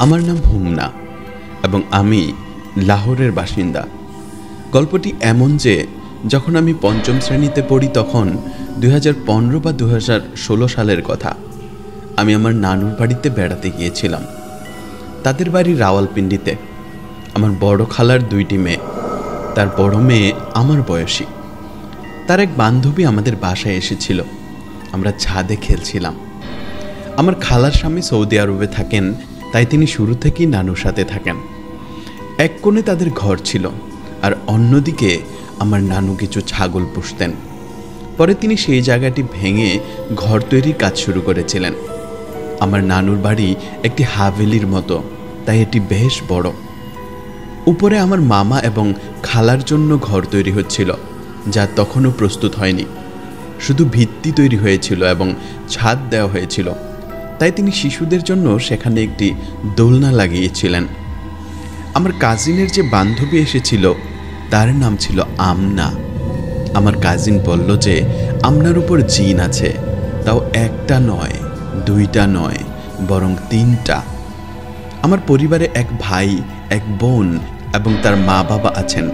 আমার নাম হুমনা এবং আমি লাহোরের বাসিন্দা। গল্পটি এমন যে যখন আমি পঞ্চম শ্রেণীতে পড়ি তখন 2015 বা 2016 সালের কথা। আমি আমার নানুর বাড়িতে বেড়াতে গিয়েছিলাম। তাদের বাড়ি রাওয়ালপিন্ডিতে। আমার বড় খালার 2টি মেয়ে। তার বড় মেয়ে আমার বয়সী। তার এক বান্ধবী আমাদের বাসায় এসেছিল। আমরা ছাদে খেলছিলাম। আমার খালার স্বামী সৌদি আরবে থাকেন, তাই তিনি শুরু থেকেই নানুর সাথে থাকেন। এক কোণে তাদের ঘর ছিল, আর অন্যদিকে আমার নানু কিছু ছাগল পুষতেন। পরে তিনি সেই জায়গাটি ভেঙে ঘর তৈরির কাজ শুরু করেছিলেন। আমার নানুর বাড়ি একটি হাভেলির মতো, তাই এটি বেশ বড়। উপরে আমার মামা এবং খালার জন্য ঘর তৈরি হচ্ছিল, যা তখনও প্রস্তুত হয়নি। শুধু ভিত্তি তৈরি হয়েছিল এবং ছাদ দেওয়া হয়েছিল। তাই তিনি শিশুদের জন্য সেখানে একটি দোলনা লাগিয়েছিলেন। আমার কাজিনের যে বান্ধবী এসেছিল তার নাম ছিল আমনা। আমার কাজিন বলল যে আমনার উপর জিন আছে, তাও একটা নয়, 2টা নয়, বরং 3টা। আমার পরিবারে এক ভাই, এক বোন এবং তার মা বাবা আছেন।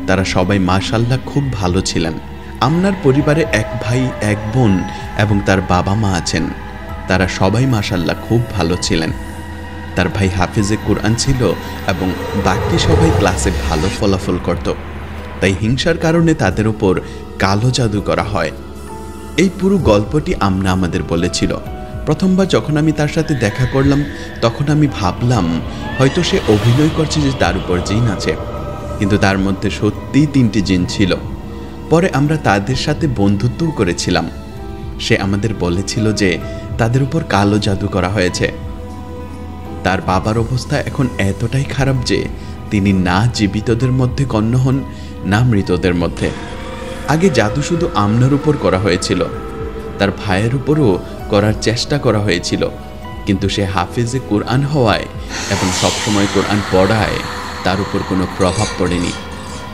তারা সবাই মাশাআল্লাহ খুব ভালো ছিলেন। আমনার পরিবারে এক ভাই, এক বোন এবং তার বাবা মা আছেন। তারা সবাই মাশাআল্লাহ খুব ভালো ছিলেন। তার ভাই হাফিজে কুরআন ছিল এবং বাকি সবাই ক্লাসে ভালো ফলাফল করত। তাই হিংসার কারণে তাদের উপর কালো জাদু করা হয়। এই পুরো গল্পটি আমনা আমাদের বলেছিল। প্রথমবার যখন আমি তার সাথে দেখা করলাম তখন আমি ভাবলাম হয়তো সে অভিনয় করছে যে তার উপর জিন আছে, কিন্তু তার মধ্যে সত্যিই 3টি জিন ছিল। পরে আমরা তাদের সাথে বন্ধুত্বও করেছিলাম। সে আমাদের বলেছিল যে তাদের উপর কালো জাদু করা হয়েছে। তার বাবার অবস্থা এখন এতটাই খারাপ যে তিনি না জীবিতদের মধ্যে গণ্য হন, না মৃতদের মধ্যে। আগে জাদু শুধু আমনার উপর করা হয়েছিল, তার ভাইয়ের উপরও করার চেষ্টা করা হয়েছিল, কিন্তু সে হাফিজে কুরআন হওয়ায় এবং সবসময় কোরআন পড়ায় তার উপর কোনো প্রভাব পড়েনি।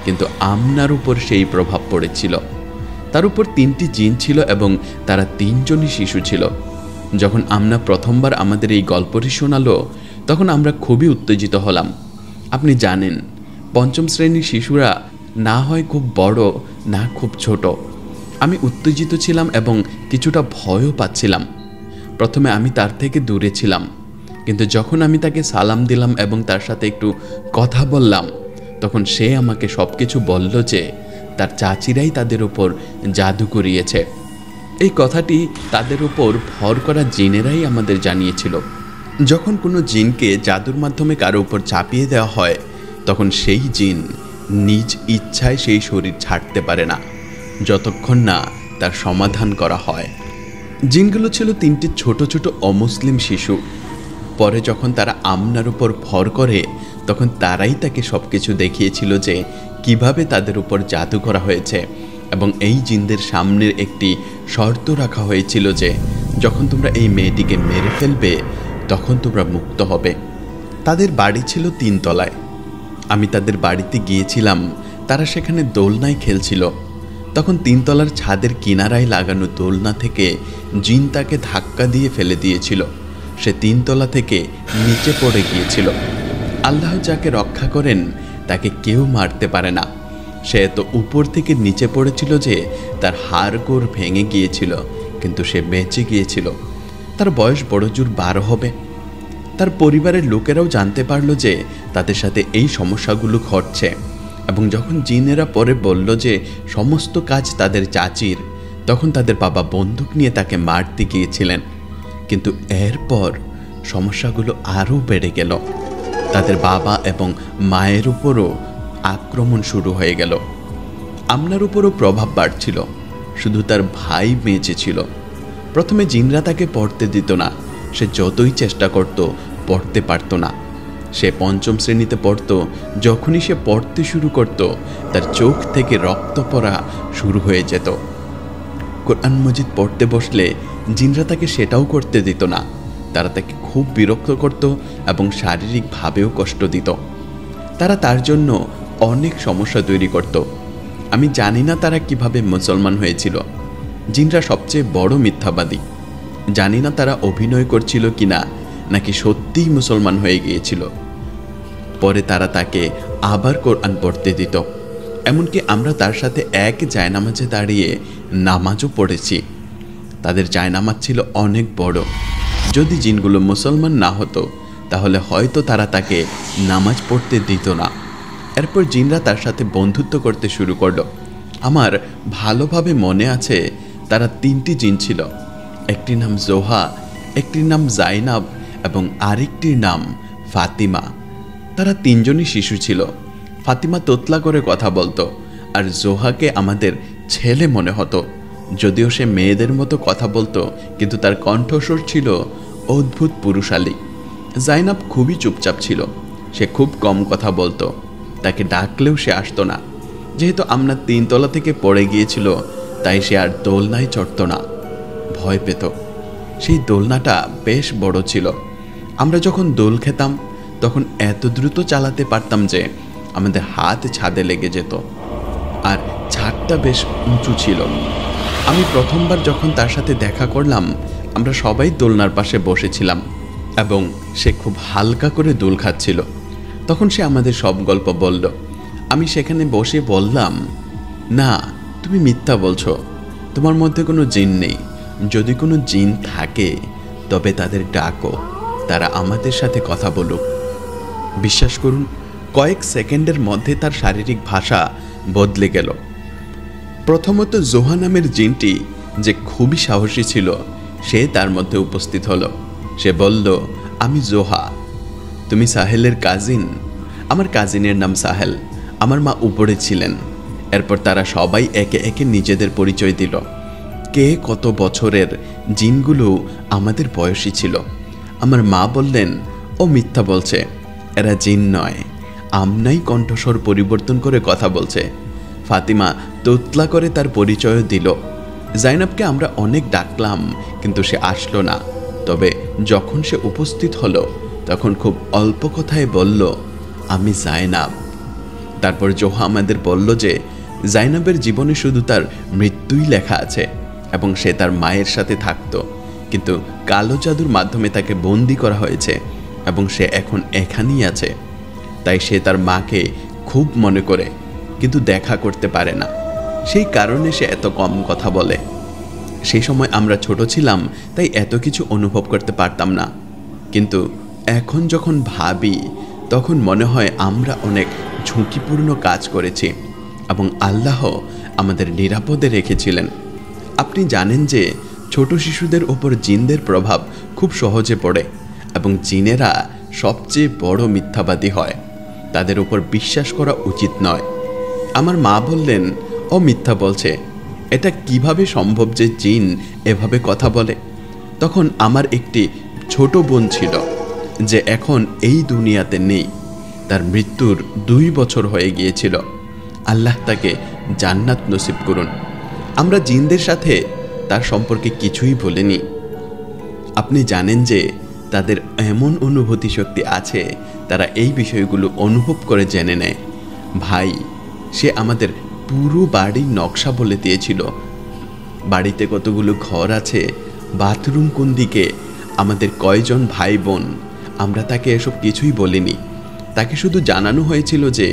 কিন্তু আমনার উপর সেই প্রভাব পড়েছিল। তার উপর 3টি জিন ছিল এবং তারা 3জনই শিশু ছিল। যখন আমনা প্রথমবার আমাদের এই গল্পটি শোনালো তখন আমরা খুবই উত্তেজিত হলাম। আপনি জানেন, পঞ্চম শ্রেণীর শিশুরা না হয় খুব বড়, না খুব ছোট। আমি উত্তেজিত ছিলাম এবং কিছুটা ভয়ও পাচ্ছিলাম। প্রথমে আমি তার থেকে দূরে ছিলাম, কিন্তু যখন আমি তাকে সালাম দিলাম এবং তার সাথে একটু কথা বললাম তখন সে আমাকে সব কিছু বলল যে তার চাচিরাই তাদের উপর জাদু করিয়েছে। এই কথাটি তাদের উপর ভর করা জিনেরাই আমাদের জানিয়েছিল। যখন কোনো জিনকে জাদুর মাধ্যমে কারো উপর চাপিয়ে দেওয়া হয় তখন সেই জিন নিজ ইচ্ছায় সেই শরীর ছাড়তে পারে না, যতক্ষণ না তার সমাধান করা হয়। জিনগুলো ছিল 3টি ছোট ছোট অমুসলিম শিশু। পরে যখন তারা আমনার উপর ভর করে তখন তারাই তাকে সব কিছু দেখিয়েছিল যে কিভাবে তাদের উপর জাদু করা হয়েছে, এবং এই জিনদের সামনের একটি শর্ত রাখা হয়েছিল যে যখন তোমরা এই মেয়েটিকে মেরে ফেলবে তখন তোমরা মুক্ত হবে। তাদের বাড়ি ছিল 3 তলায়। আমি তাদের বাড়িতে গিয়েছিলাম। তারা সেখানে দোলনায় খেলছিল। তখন 3 তলার ছাদের কিনারায় লাগানো দোলনা থেকে জিন তাকে ধাক্কা দিয়ে ফেলে দিয়েছিল। সে 3 তলা থেকে নিচে পড়ে গিয়েছিল। আল্লাহ যাকে রক্ষা করেন তাকে কেউ মারতে পারে না। সে এত উপর থেকে নিচে পড়েছিল যে তার হাড়গোড় ভেঙে গিয়েছিল, কিন্তু সে বেঁচে গিয়েছিল। তার বয়স বড়জোর 12 হবে। তার পরিবারের লোকেরাও জানতে পারলো যে তাদের সাথে এই সমস্যাগুলো ঘটছে, এবং যখন জিনেরা পরে বলল যে সমস্ত কাজ তাদের চাচির, তখন তাদের বাবা বন্দুক নিয়ে তাকে মারতে গিয়েছিলেন। কিন্তু এরপর সমস্যাগুলো আরও বেড়ে গেল। তাদের বাবা এবং মায়ের উপরও আক্রমণ শুরু হয়ে গেল। আমনার উপরও প্রভাব বাড়ছিল। শুধু তার ভাই বেঁচে ছিল। প্রথমে জিনরা তাকে পড়তে দিত না। সে যতই চেষ্টা করত পড়তে পারত না। সে 5ম শ্রেণীতে পড়ত। যখনই সে পড়তে শুরু করত তার চোখ থেকে রক্ত পড়া শুরু হয়ে যেত। কোরআন মজিদ পড়তে বসলে জিনরা তাকে সেটাও করতে দিত না। তারা তাকে খুব বিরক্ত করত এবং শারীরিকভাবেও কষ্ট দিত। তারা তার জন্য অনেক সমস্যা তৈরি করত। আমি জানি না তারা কিভাবে মুসলমান হয়েছিল। জিনরা সবচেয়ে বড় মিথ্যাবাদী। জানি না তারা অভিনয় করছিল কিনা। নাকি সত্যিই মুসলমান হয়ে গিয়েছিল। পরে তারা তাকে আবার কোরআন পড়তে দিত, এমনকি আমরা তার সাথে এক জায়নামাজে দাঁড়িয়ে নামাজও পড়েছি। তাদের জায়নামাজ ছিল অনেক বড়। যদি জিনগুলো মুসলমান না হতো তাহলে হয়তো তারা তাকে নামাজ পড়তে দিত না। এরপর জিনরা তার সাথে বন্ধুত্ব করতে শুরু করলো। আমার ভালোভাবে মনে আছে তারা 3টি জিন ছিল। একটির নাম জোহা, একটির নাম জাইনাব এবং আরেকটির নাম ফাতিমা। তারা 3জনই শিশু ছিল। ফাতিমা তোতলা করে কথা বলতো, আর জোহাকে আমাদের ছেলে মনে হতো। যদিও সে মেয়েদের মতো কথা বলতো, কিন্তু তার কণ্ঠস্বর ছিল অদ্ভুত পুরুষালী। জাইনাব খুবই চুপচাপ ছিল, সে খুব কম কথা বলতো। তাকে ডাকলেও সে আসতো না। যেহেতু আমরা 3 তলা থেকে পড়ে গিয়েছিল, তাই সে আর দোলনায় চড়ত না, ভয় পেত। সেই দোলনাটা বেশ বড় ছিল। আমরা যখন দোল খেতাম তখন এত দ্রুত চালাতে পারতাম যে আমাদের হাত ছাদে লেগে যেত, আর ছাদটা বেশ উঁচু ছিল। আমি প্রথমবার যখন তার সাথে দেখা করলাম, আমরা সবাই দোলনার পাশে বসেছিলাম এবং সে খুব হালকা করে দোল খাচ্ছিল। তখন সে আমাদের সব গল্প বলল। আমি সেখানে বসে বললাম, না, তুমি মিথ্যা বলছো, তোমার মধ্যে কোনো জিন নেই। যদি কোনো জিন থাকে তবে তাদের ডাকো, তারা আমাদের সাথে কথা বলুক। বিশ্বাস করুন, কয়েক সেকেন্ডের মধ্যে তার শারীরিক ভাষা বদলে গেল। প্রথমত জোহা নামের জিনটি, যে খুবই সাহসী ছিল, সে তার মধ্যে উপস্থিত হলো। সে বলল, আমি জোহা, তুমি সাহেলের কাজিন? আমার কাজিনের নাম সাহেল, আমার মা উপরে ছিলেন। এরপর তারা সবাই একে একে নিজেদের পরিচয় দিল। কে কত বছরের জিনগুলো আমাদের বয়সী ছিল। আমার মা বললেন, ও মিথ্যা বলছে, এরা জিন নয়, আমনাই কণ্ঠস্বর পরিবর্তন করে কথা বলছে। ফাতিমা তোতলা করে তার পরিচয় দিল। জাইনাবকে আমরা অনেক ডাকলাম, কিন্তু সে আসলো না। তবে যখন সে উপস্থিত হলো তখন খুব অল্প কথায় বলল, আমি জাইনাব। তারপর জোহা আমাদের বলল যে জাইনাবের জীবনে শুধু তার মৃত্যুই লেখা আছে এবং সে তার মায়ের সাথে থাকত, কিন্তু কালো জাদুর মাধ্যমে তাকে বন্দি করা হয়েছে এবং সে এখন এখানেই আছে। তাই সে তার মাকে খুব মনে করে, কিন্তু দেখা করতে পারে না। সেই কারণে সে এত কম কথা বলে। সেই সময় আমরা ছোট ছিলাম, তাই এত কিছু অনুভব করতে পারতাম না। কিন্তু এখন যখন ভাবি তখন মনে হয় আমরা অনেক ঝুঁকিপূর্ণ কাজ করেছি এবং আল্লাহ আমাদের নিরাপদে রেখেছিলেন। আপনি জানেন যে ছোট শিশুদের ওপর জিনদের প্রভাব খুব সহজে পড়ে এবং জিনেরা সবচেয়ে বড় মিথ্যাবাদী হয়। তাদের উপর বিশ্বাস করা উচিত নয়। আমার মা বললেন, ও মিথ্যা বলছে, এটা কিভাবে সম্ভব যে জিন এভাবে কথা বলে? তখন আমার একটি ছোট বোন ছিল, যে এখন এই দুনিয়াতে নেই। তার মৃত্যুর 2 বছর হয়ে গিয়েছিল। আল্লাহ তাকে জান্নাত নসিব করুন। আমরা জিনদের সাথে তার সম্পর্কে কিছুই বলিনি। আপনি জানেন যে তাদের এমন অনুভূতি শক্তি আছে, তারা এই বিষয়গুলো অনুভব করে জেনে নেয়। ভাই, সে আমাদের পুরো বাড়ির নকশা বলে দিয়েছিল। বাড়িতে কতগুলো ঘর আছে, বাথরুম কোন দিকে, আমাদের কয়জন ভাই বোন, আমরা তাকে এসব কিছুই বলিনি। তাকে শুধু জানানো হয়েছিল যে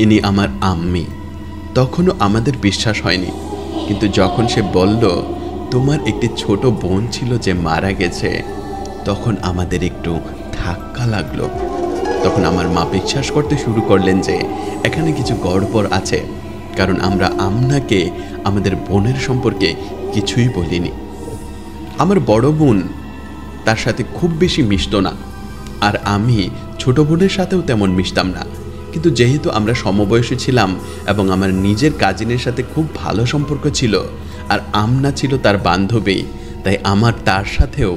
ইনি আমার আম্মি। তখনও আমাদের বিশ্বাস হয়নি, কিন্তু যখন সে বলল তোমার একটি ছোট বোন ছিল যে মারা গেছে, তখন আমাদের একটু ধাক্কা লাগলো। তখন আমার মা বিশ্বাস করতে শুরু করলেন যে এখানে কিছু গড়বড় আছে, কারণ আমরা আমনাকে আমাদের বোনের সম্পর্কে কিছুই বলিনি। আমার বড় বোন তার সাথে খুব বেশি মিশত না, আর আমি ছোট বোনের সাথেও তেমন মিশতাম না। কিন্তু যেহেতু আমরা সমবয়সী ছিলাম এবং আমার নিজের কাজিনের সাথে খুব ভালো সম্পর্ক ছিল, আর আমনা ছিল তার বান্ধবী, তাই আমার তার সাথেও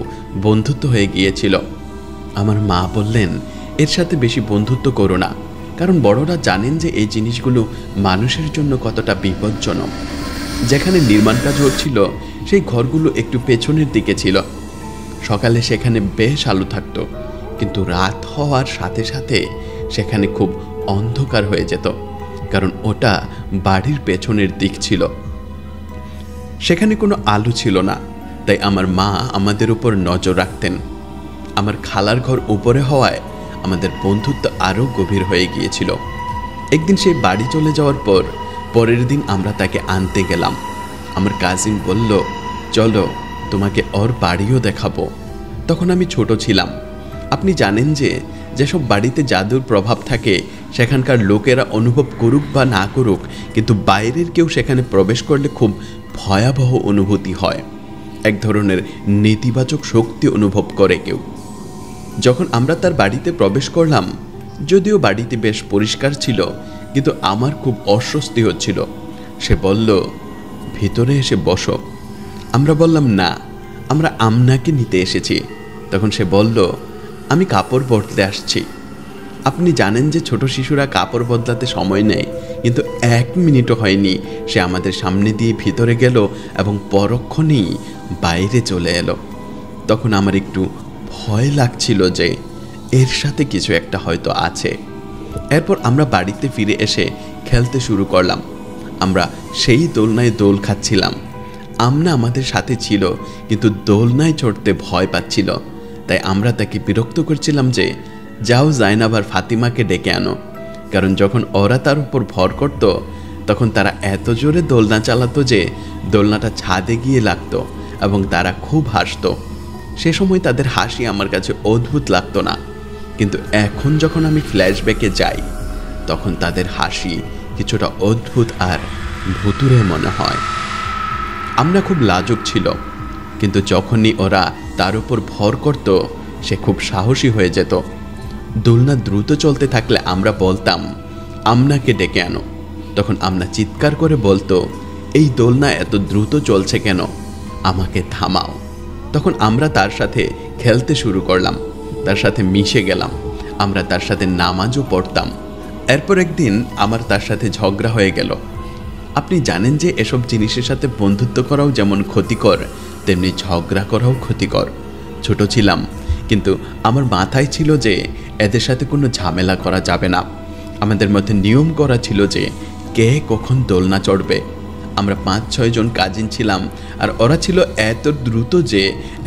বন্ধুত্ব হয়ে গিয়েছিল। আমার মা বললেন, এর সাথে বেশি বন্ধুত্ব করো না, কারণ বড়রা জানেন যে এই জিনিসগুলো মানুষের জন্য কতটা বিপজ্জনক। যেখানে নির্মাণ কাজ হচ্ছিল সেই ঘরগুলো একটু পেছনের দিকে ছিল। সকালে সেখানে বেশ আলো থাকতো, কিন্তু রাত হওয়ার সাথে সাথে সেখানে খুব অন্ধকার হয়ে যেত, কারণ ওটা বাড়ির পেছনের দিক ছিল। সেখানে কোনো আলো ছিল না, তাই আমার মা আমাদের উপর নজর রাখতেন। আমার খালার ঘর উপরে হওয়ায় আমাদের বন্ধুত্ব আরও গভীর হয়ে গিয়েছিল। একদিন সে বাড়ি চলে যাওয়ার পর পরের দিন আমরা তাকে আনতে গেলাম। আমার কাজিন বলল, চলো তোমাকে ওর বাড়িও দেখাবো। তখন আমি ছোট ছিলাম। আপনি জানেন যে যেসব বাড়িতে জাদুর প্রভাব থাকে সেখানকার লোকেরা অনুভব করুক বা না করুক, কিন্তু বাইরের কেউ সেখানে প্রবেশ করলে খুব ভয়াবহ অনুভূতি হয়। এক ধরনের নেতিবাচক শক্তি অনুভব করে কেউ। যখন আমরা তার বাড়িতে প্রবেশ করলাম, যদিও বাড়িতে বেশ পরিষ্কার ছিল, কিন্তু আমার খুব অস্বস্তি হচ্ছিল। সে বলল, ভিতরে এসে বসো। আমরা বললাম, না, আমরা আমনাকে নিতে এসেছি। তখন সে বলল, আমি কাপড় বদলে আসছি। আপনি জানেন যে ছোট শিশুরা কাপড় বদলাতে সময় নেয়, কিন্তু 1 মিনিটও হয়নি সে আমাদের সামনে দিয়ে ভিতরে গেল এবং পরক্ষণেই বাইরে চলে এলো। তখন আমার একটু ভয় লাগছিল যে এর সাথে কিছু একটা হয়তো আছে। এরপর আমরা বাড়িতে ফিরে এসে খেলতে শুরু করলাম। আমরা সেই দোলনায় দোল খাচ্ছিলাম। আমনা আমাদের সাথে ছিল, কিন্তু দোলনায় চড়তে ভয় পাচ্ছিল। তাই আমরা তাকে বিরক্ত করছিলাম যে, যাও জাইনাব আর ফাতিমাকে ডেকে আনো। কারণ যখন ওরা তার উপর ভর করত, তখন তারা এত জোরে দোলনা চালাতো যে দোলনাটা ছাদে গিয়ে লাগতো এবং তারা খুব হাসতো। সে সময় তাদের হাসি আমার কাছে অদ্ভুত লাগতো না, কিন্তু এখন যখন আমি ফ্ল্যাশব্যাকে যাই, তখন তাদের হাসি কিছুটা অদ্ভুত আর ভুতুড়ে মনে হয়। আমরা খুব লাজুক ছিল, কিন্তু যখনই ওরা তার উপর ভর করত, সে খুব সাহসী হয়ে যেত। দোলনা দ্রুত চলতে থাকলে আমরা বলতাম, আমনাকে ডেকে আনো। তখন আমনা চিৎকার করে বলতো, এই দোলনা এত দ্রুত চলছে কেন, আমাকে থামাও। তখন আমরা তার সাথে খেলতে শুরু করলাম, তার সাথে মিশে গেলাম। আমরা তার সাথে নামাজও পড়তাম। এরপর একদিন আমার তার সাথে ঝগড়া হয়ে গেল। আপনি জানেন যে এসব জিনিসের সাথে বন্ধুত্ব করাও যেমন ক্ষতিকর, তেমনি ঝগড়া করাও ক্ষতিকর। ছোট ছিলাম, কিন্তু আমার মাথায় ছিল যে এদের সাথে কোনো ঝামেলা করা যাবে না। আমাদের মধ্যে নিয়ম করা ছিল যে কে কখন দোলনা চড়বে। আমরা 5-6 জন কাজিন ছিলাম, আর ওরা ছিল এত দ্রুত যে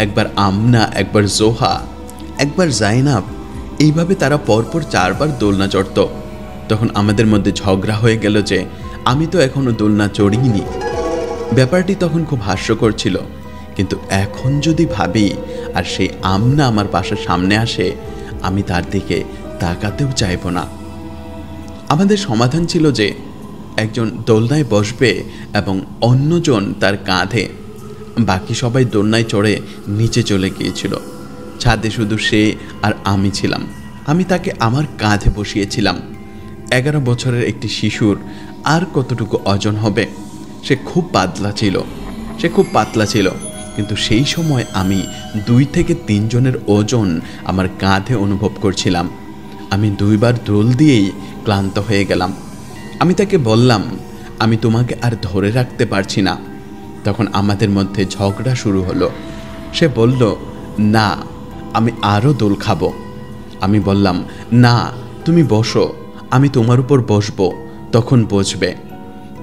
একবার আমনা, একবার জোহা, একবার জাইনাব, এইভাবে তারা পরপর 4 বার দোলনা চড়ত। তখন আমাদের মধ্যে ঝগড়া হয়ে গেল যে আমি তো এখনো দোলনা চড়িনি। ব্যাপারটি তখন খুব হাস্যকর ছিল, কিন্তু এখন যদি ভাবি আর সেই আমনা আমার বাসার সামনে আসে, আমি তার দিকে তাকাতেও চাইব না। আমাদের সমাধান ছিল যে একজন দোলনায় বসবে এবং অন্যজন তার কাঁধে। বাকি সবাই দোলনায় চড়ে নিচে চলে গিয়েছিল। ছাদে শুধু সে আর আমি ছিলাম। আমি তাকে আমার কাঁধে বসিয়েছিলাম। 11 বছরের একটি শিশুর আর কতটুকু ওজন হবে। সে খুব পাতলা ছিল, কিন্তু সেই সময় আমি 2 থেকে 3 জনের ওজন আমার কাঁধে অনুভব করছিলাম। আমি 2 বার দোল দিয়েই ক্লান্ত হয়ে গেলাম। আমি তাকে বললাম, আমি তোমাকে আর ধরে রাখতে পারছি না। তখন আমাদের মধ্যে ঝগড়া শুরু হলো। সে বলল, না, আমি আরও দোল খাবো। আমি বললাম, না, তুমি বসো, আমি তোমার উপর বসবো, তখন বসবে।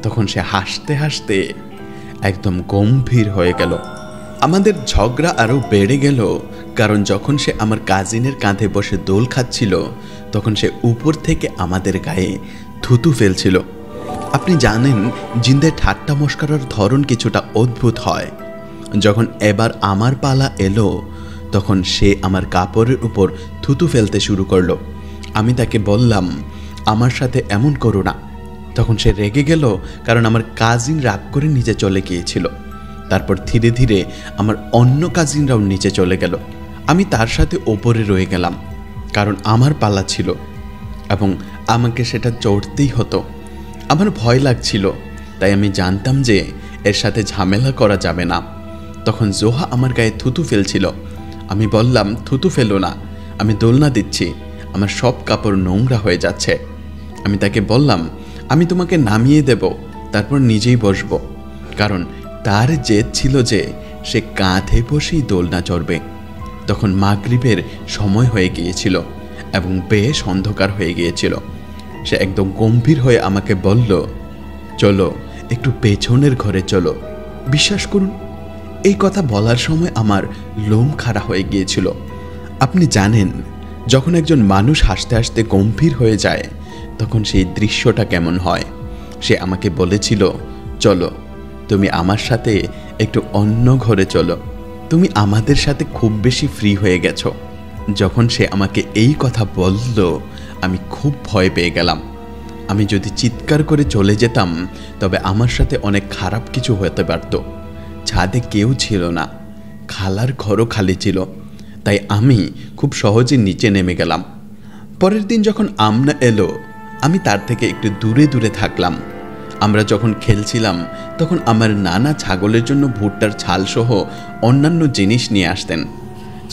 তখন সে হাসতে হাসতে একদম গম্ভীর হয়ে গেল। আমাদের ঝগড়া আরও বেড়ে গেল, কারণ যখন সে আমার কাজিনের কাঁধে বসে দোল খাচ্ছিল, তখন সে উপর থেকে আমাদের গায়ে থুতু ফেলছিল। আপনি জানেন, জিনদের ঠাট্টা মশকরার ধরন কিছুটা অদ্ভুত হয়। যখন এবার আমার পালা এলো, তখন সে আমার কাপড়ের উপর থুতু ফেলতে শুরু করলো। আমি তাকে বললাম, আমার সাথে এমন করো না। তখন সে রেগে গেল, কারণ আমার কাজিন রাগ করে নিচে চলে গিয়েছিল। তারপর ধীরে ধীরে আমার অন্য কাজিনরাও নিচে চলে গেল। আমি তার সাথে ওপরে রয়ে গেলাম, কারণ আমার পালা ছিল এবং আমাকে সেটা চড়তেই হতো। আমার ভয় লাগছিল, তাই আমি জানতাম যে এর সাথে ঝামেলা করা যাবে না। তখন জোহা আমার গায়ে থুতু ফেলছিল। আমি বললাম, থুতু ফেলো না, আমি দোলনা দিচ্ছি, আমার সব কাপড় নোংরা হয়ে যাচ্ছে। আমি তাকে বললাম, আমি তোমাকে নামিয়ে দেব, তারপর নিজেই বসবো। কারণ তার জেদ ছিল যে সে কাঁধে বসেই দোলনা চড়বে। তখন মাগরিবের সময় হয়ে গিয়েছিল এবং বেশ অন্ধকার হয়ে গিয়েছিল। সে একদম গম্ভীর হয়ে আমাকে বলল, চলো একটু পেছনের ঘরে চলো। বিশ্বাস করুন, এই কথা বলার সময় আমার লোম খাড়া হয়ে গিয়েছিল। আপনি জানেন, যখন একজন মানুষ হাসতে হাসতে গম্ভীর হয়ে যায় তখন সেই দৃশ্যটা কেমন হয়। সে আমাকে বলেছিল, চলো তুমি আমার সাথে একটু অন্য ঘরে চলো, তুমি আমাদের সাথে খুব বেশি ফ্রি হয়ে গেছো। যখন সে আমাকে এই কথা বলল আমি খুব ভয় পেয়ে গেলাম। আমি যদি চিৎকার করে চলে যেতাম তবে আমার সাথে অনেক খারাপ কিছু হতে পারত। ছাদে কেউ ছিল না, খালার ঘরও খালি ছিল, তাই আমি খুব সহজে নিচে নেমে গেলাম। পরের দিন যখন আমনা এলো আমি তার থেকে একটু দূরে দূরে থাকলাম। আমরা যখন খেলছিলাম তখন আমার নানা ছাগলের জন্য ভুট্টার ছালসহ অন্যান্য জিনিস নিয়ে আসতেন।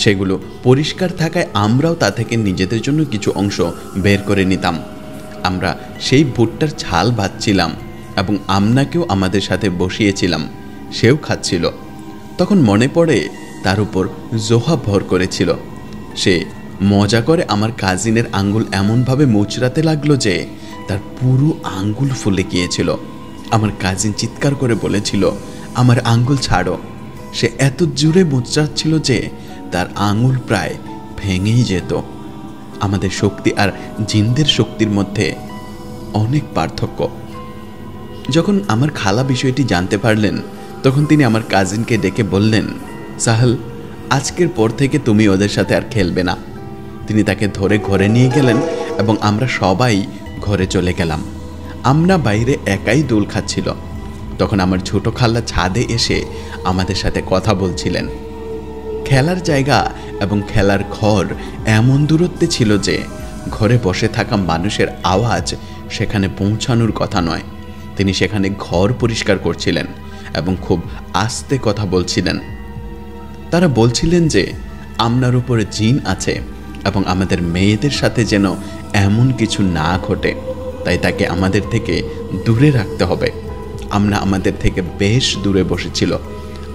সেগুলো পরিষ্কার থাকায় আমরাও তা থেকে নিজেদের জন্য কিছু অংশ বের করে নিতাম। আমরা সেই ভুট্টার ছাল বাঁচছিলাম এবং আমনাকেও আমাদের সাথে বসিয়েছিলাম, সেও খাচ্ছিল। তখন মনে পড়ে তার উপর জোহা ভর করেছিল। সে মজা করে আমার কাজিনের আঙ্গুল এমনভাবে মুচড়াতে লাগলো যে তার পুরো আঙ্গুল ফুলে গিয়েছিল। আমার কাজিন চিৎকার করে বলেছিল, আমার আঙ্গুল ছাড়ো। সে এত জোরে মুচড়াচ্ছিল যে তার আঙ্গুল প্রায় ভেঙেই যেত। আমাদের শক্তি আর জিনদের শক্তির মধ্যে অনেক পার্থক্য। যখন আমার খালা বিষয়টি জানতে পারলেন তখন তিনি আমার কাজিনকে ডেকে বললেন, সাহেল, আজকের পর থেকে তুমি ওদের সাথে আর খেলবে না। তিনি তাকে ধরে ঘরে নিয়ে গেলেন এবং আমরা সবাই ঘরে চলে গেলাম। আমরা বাইরে একাই দোল খাচ্ছিল। তখন আমার ছোট খালা ছাদে এসে আমাদের সাথে কথা বলছিলেন। খেলার জায়গা এবং খেলার ঘর এমন দূরত্বে ছিল যে ঘরে বসে থাকা মানুষের আওয়াজ সেখানে পৌঁছানোর কথা নয়। তিনি সেখানে ঘর পরিষ্কার করছিলেন এবং খুব আস্তে কথা বলছিলেন। তারা বলছিলেন যে আমনার উপরে জিন আছে এবং আমাদের মেয়েদের সাথে যেন এমন কিছু না ঘটে, তাই তাকে আমাদের থেকে দূরে রাখতে হবে। আমরা আমাদের থেকে বেশ দূরে বসেছিল।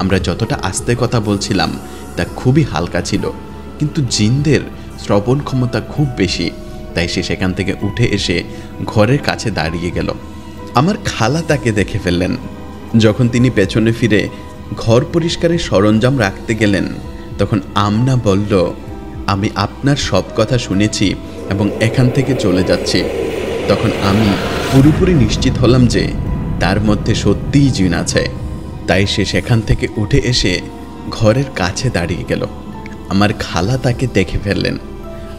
আমরা যতটা আস্তে কথা বলছিলাম তা খুবই হালকা ছিল, কিন্তু জিনদের শ্রবণ ক্ষমতা খুব বেশি, তাই সে সেখান থেকে উঠে এসে ঘরের কাছে দাঁড়িয়ে গেল। আমার খালা তাকে দেখে ফেললেন। যখন তিনি পেছনে ফিরে ঘর পরিষ্কারের সরঞ্জাম রাখতে গেলেন তখন আমনা বলল, আমি আপনার সব কথা শুনেছি এবং এখান থেকে চলে যাচ্ছি। তখন আমি পুরোপুরি নিশ্চিত হলাম যে তার মধ্যে সত্যিই জিন আছে, তাই সে সেখান থেকে উঠে এসে ঘরের কাছে দাঁড়িয়ে গেল। আমার খালা তাকে দেখে ফেললেন।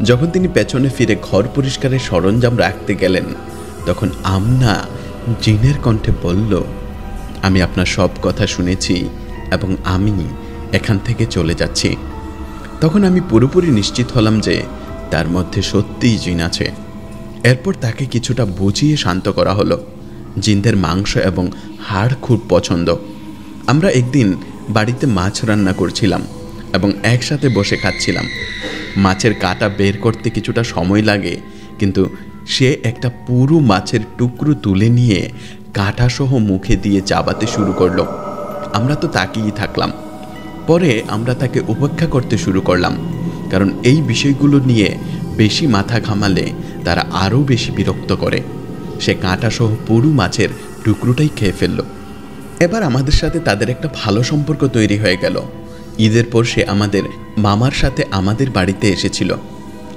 যখন তিনি পেছনে ফিরে ঘর পরিষ্কারের সরঞ্জাম রাখতে গেলেন তখন আমনা জিনের কণ্ঠে বলল, আমি আপনার সব কথা শুনেছি এবং আমি এখান থেকে চলে যাচ্ছি। তখন আমি পুরোপুরি নিশ্চিত হলাম যে তার মধ্যে সত্যিই জিন আছে। এরপর তাকে কিছুটা বুঝিয়ে শান্ত করা হলো। জিনদের মাংস এবং হাড় খুব পছন্দ। আমরা একদিন বাড়িতে মাছ রান্না করছিলাম এবং একসাথে বসে খাচ্ছিলাম। মাছের কাঁটা বের করতে কিছুটা সময় লাগে, কিন্তু সে একটা পুরো মাছের টুকরো তুলে নিয়ে কাঁটাসহ মুখে দিয়ে চাবাতে শুরু করলো। আমরা তো তাকিয়েই থাকলাম। পরে আমরা তাকে উপেক্ষা করতে শুরু করলাম, কারণ এই বিষয়গুলো নিয়ে বেশি মাথা ঘামালে তারা আরও বেশি বিরক্ত করে। সে কাঁটাসহ পুরো মাছের টুকরোটাই খেয়ে ফেলল। এবার আমাদের সাথে তাদের একটা ভালো সম্পর্ক তৈরি হয়ে গেল। ঈদের পর সে আমাদের মামার সাথে আমাদের বাড়িতে এসেছিল।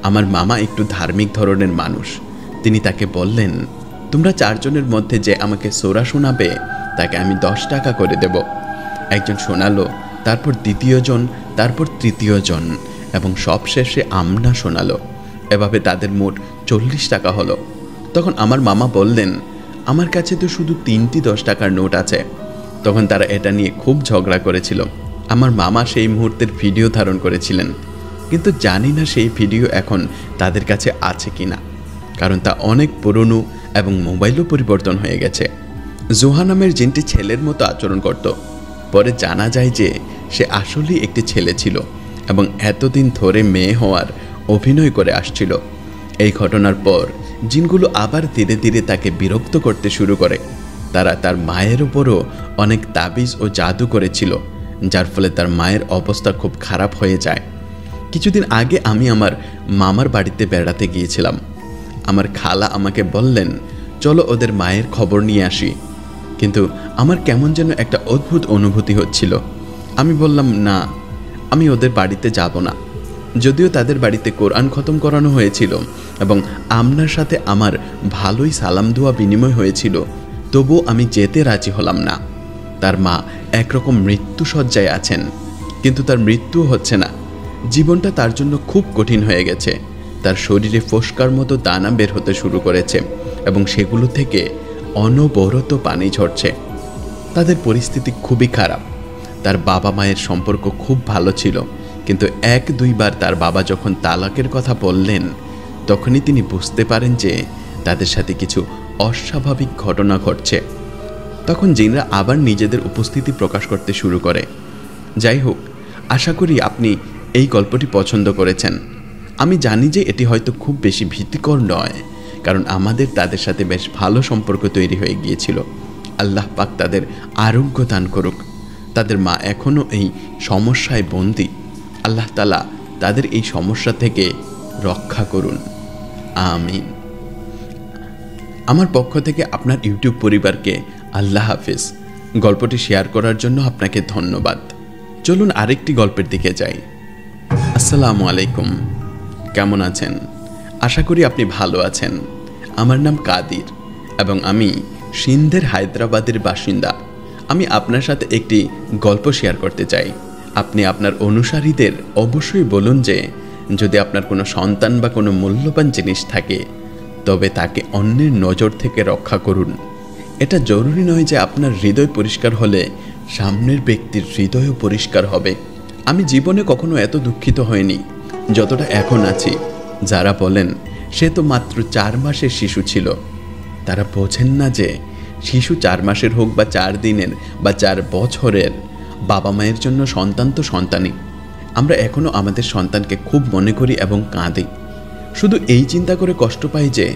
আমার মামা একটু ধার্মিক ধরনের মানুষ। তিনি তাকে বললেন, তোমরা চারজনের মধ্যে যে আমাকে সূরা শোনাবে তাকে আমি 10 টাকা করে দেব। একজন শোনালো, তারপর দ্বিতীয়জন, তারপর তৃতীয়জন এবং সবশেষে আমনা শোনালো। এভাবে তাদের মোট 40 টাকা হলো। তখন আমার মামা বললেন, আমার কাছে তো শুধু 3টি 10 টাকার নোট আছে। তখন তারা এটা নিয়ে খুব ঝগড়া করেছিল। আমার মামা সেই মুহূর্তের ভিডিও ধারণ করেছিলেন, কিন্তু জানি না সেই ভিডিও এখন তাদের কাছে আছে কিনা, কারণ তা অনেক পুরনো এবং মোবাইলও পরিবর্তন হয়ে গেছে। জোহা নামের জিনটি ছেলের মতো আচরণ করত। পরে জানা যায় যে সে আসলেই একটি ছেলে ছিল এবং এতদিন ধরে মেয়ে হওয়ার অভিনয় করে আসছিল। এই ঘটনার পর জিনগুলো আবার ধীরে ধীরে তাকে বিরক্ত করতে শুরু করে। তারা তার মায়ের উপরও অনেক তাবিজ ও জাদু করেছিল, যার ফলে তার মায়ের অবস্থা খুব খারাপ হয়ে যায়। কিছুদিন আগে আমি আমার মামার বাড়িতে বেড়াতে গিয়েছিলাম। আমার খালা আমাকে বললেন, চলো ওদের মায়ের খবর নিয়ে আসি। কিন্তু আমার কেমন যেন একটা অদ্ভুত অনুভূতি হচ্ছিল। আমি বললাম, না, আমি ওদের বাড়িতে যাব না। যদিও তাদের বাড়িতে কোরআন খতম করানো হয়েছিল এবং আপনার সাথে আমার ভালোই সালাম দোয়া বিনিময় হয়েছিল, তবুও আমি যেতে রাজি হলাম না। তার মা একরকম মৃত্যুশয্যায় আছেন, কিন্তু তার মৃত্যু হচ্ছে না। জীবনটা তার জন্য খুব কঠিন হয়ে গেছে। তার শরীরে ফোস্কার মতো দানা বের হতে শুরু করেছে এবং সেগুলো থেকে অনবরত পানি ঝরছে। তাদের পরিস্থিতি খুবই খারাপ। তার বাবা মায়ের সম্পর্ক খুব ভালো ছিল, কিন্তু 1-2 বার তার বাবা যখন তালাকের কথা বললেন, তখনই তিনি বুঝতে পারেন যে তাদের সাথে কিছু অস্বাভাবিক ঘটনা ঘটছে। তখন জিনরা আবার নিজেদের উপস্থিতি প্রকাশ করতে শুরু করে। যাই হোক, আশা করি আপনি এই গল্পটি পছন্দ করেছেন। আমি জানি যে এটি হয়তো খুব বেশি ভীতিকর নয়, কারণ আমাদের তাদের সাথে বেশ ভালো সম্পর্ক তৈরি হয়ে গিয়েছিল। আল্লাহ পাক তাদের আরোগ্য দান করুক। তাদের মা এখনও এই সমস্যায় বন্দী। আল্লাহ তাআলা তাদের এই সমস্যা থেকে রক্ষা করুন, আমিন। আমার পক্ষ থেকে আপনার ইউটিউব পরিবারকে আল্লাহ হাফিজ। গল্পটি শেয়ার করার জন্য আপনাকে ধন্যবাদ। চলুন আরেকটি গল্পের দিকে যাই। আসসালামু আলাইকুম, কেমন আছেন? আশা করি আপনি ভালো আছেন। আমার নাম কাদির এবং আমি সিন্ধের হায়দ্রাবাদের বাসিন্দা। আমি আপনার সাথে একটি গল্প শেয়ার করতে চাই। আপনি আপনার অনুসারীদের অবশ্যই বলুন যে যদি আপনার কোনো সন্তান বা কোনো মূল্যবান জিনিস থাকে, তবে তাকে অন্যের নজর থেকে রক্ষা করুন। এটা জরুরি নয় যে আপনার হৃদয় পরিষ্কার হলে সামনের ব্যক্তির হৃদয়ও পরিষ্কার হবে। আমি জীবনে কখনো এত দুঃখিত হইনি যতটা এখন আছি। যারা বলেন সে তো মাত্র 4 মাসের শিশু ছিল, তারা বোঝেন না যে শিশু 4 মাসের হোক বা 4 দিনের বা 4 বছরের, বাবা মায়ের জন্য সন্তান তো সন্তানই। আমরা এখনও আমাদের সন্তানকে খুব মনে করি এবং কাঁদি। শুধু এই চিন্তা করে কষ্ট পাই যে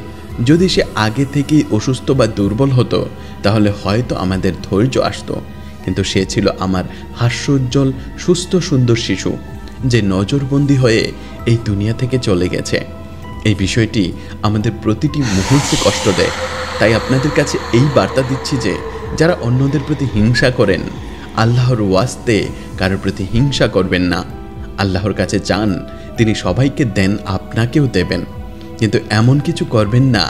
যদি সে আগে থেকেই অসুস্থ বা দুর্বল হতো, তাহলে হয়তো আমাদের ধৈর্য আসতো। কিন্তু সে ছিল আমার হাস্যোজ্জ্বল সুস্থ সুন্দর শিশু, যে নজরবন্দি হয়ে এই দুনিয়া থেকে চলে গেছে। এই বিষয়টি আমাদের প্রতিটি মুহূর্তে কষ্ট দেয়। তাই আপনাদের কাছে এই বার্তা দিচ্ছি যে যারা অন্যদের প্রতি হিংসা করেন, আল্লাহর ওয়াস্তে কারোর প্রতি হিংসা করবেন না। আল্লাহর কাছে চান, তিনি সবাইকে দেন, আপনাকেও দেবেন, কিন্তু এমন কিছু করবেন না